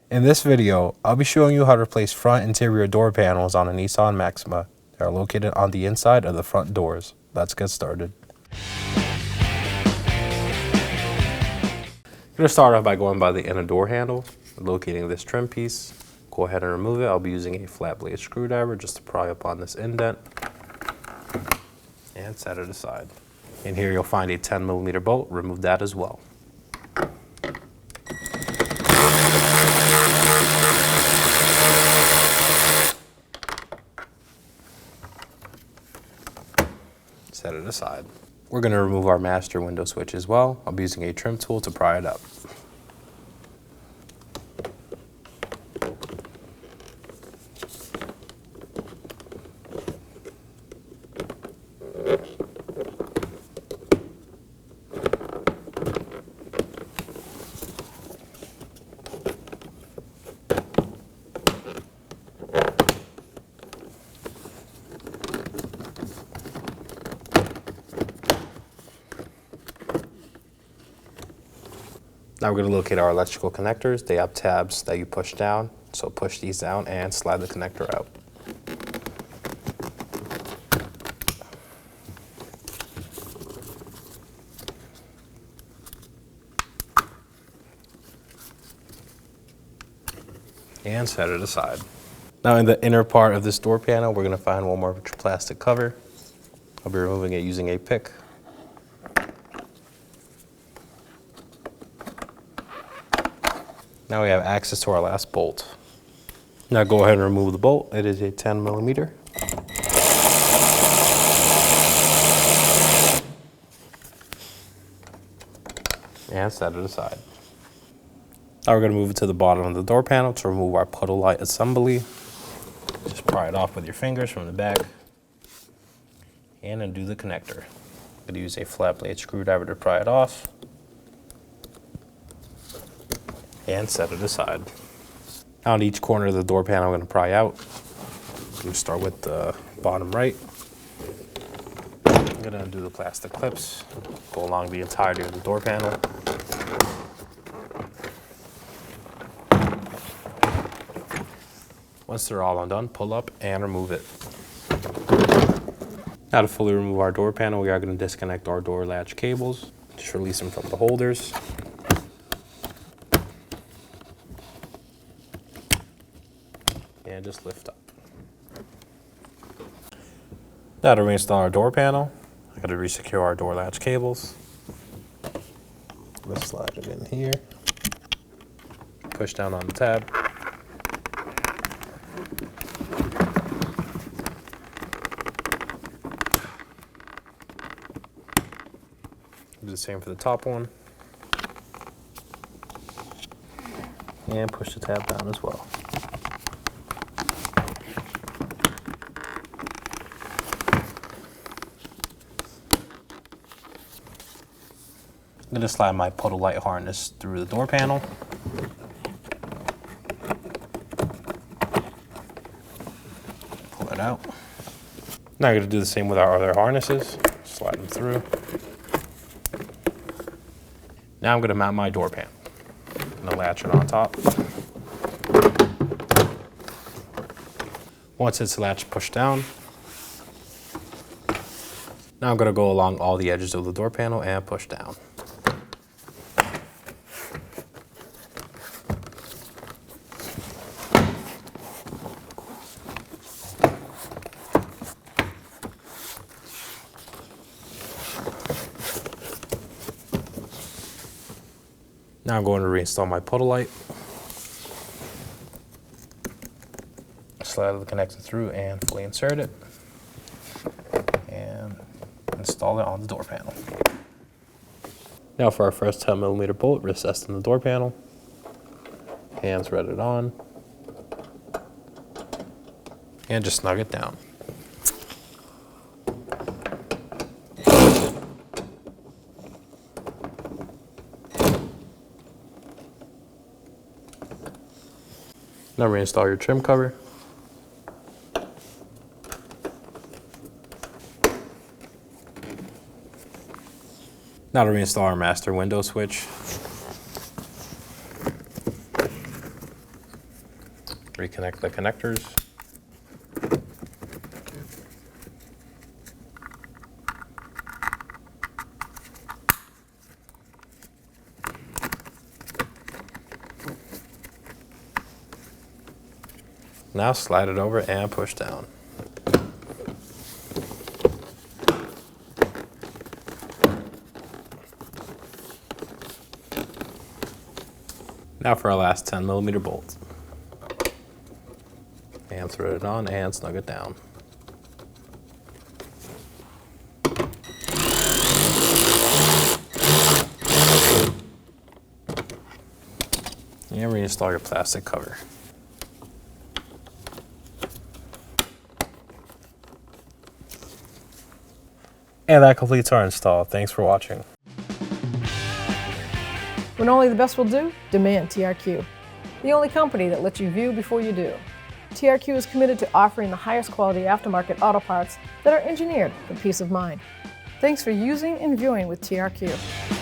In this video, I'll be showing you how to replace front interior door panels on a Nissan Maxima that are located on the inside of the front doors. Let's get started. I'm going to start off by going by the inner door handle, locating this trim piece. Go ahead and remove it. I'll be using a flat blade screwdriver just to pry upon this indent and set it aside. In here you'll find a 10mm bolt. Remove that as well. Set it aside. We're going to remove our master window switch as well. I'll be using a trim tool to pry it up. Now we're going to locate our electrical connectors. They have tabs that you push down, so push these down and slide the connector out. And set it aside. Now in the inner part of this door panel, we're going to find one more plastic cover. I'll be removing it using a pick. Now we have access to our last bolt. Now go ahead and remove the bolt. It is a 10mm. And set it aside. Now we're going to move it to the bottom of the door panel to remove our puddle light assembly. Just pry it off with your fingers from the back and undo the connector. I'm going to use a flat blade screwdriver to pry it off and set it aside. Now on each corner of the door panel, I'm going to pry out. I'm going to start with the bottom right. I'm going to undo the plastic clips, go along the entirety of the door panel. Once they're all undone, pull up and remove it. Now to fully remove our door panel, we are going to disconnect our door latch cables. Just release them from the holders. And just lift up. Now to reinstall our door panel, I got to resecure our door latch cables. Let's slide it in here. Push down on the tab. Do the same for the top one. And push the tab down as well. I'm going to slide my puddle light harness through the door panel. Pull it out. Now I'm going to do the same with our other harnesses. Slide them through. Now I'm going to mount my door panel. I'm going to latch it on top. Once it's latched, push down. Now I'm going to go along all the edges of the door panel and push down. Now I'm going to reinstall my puddle light. Slide the connector through and fully insert it. And install it on the door panel. Now for our first 10mm bolt, recessed in the door panel. And thread it on. And just snug it down. Now reinstall your trim cover. Now to reinstall our master window switch. Reconnect the connectors. Now slide it over and push down. Now for our last 10mm bolt. And thread it on and snug it down. And reinstall your plastic cover. And that completes our install. Thanks for watching. When only the best will do, demand TRQ. The only company that lets you view before you do. TRQ is committed to offering the highest quality aftermarket auto parts that are engineered for peace of mind. Thanks for using and viewing with TRQ.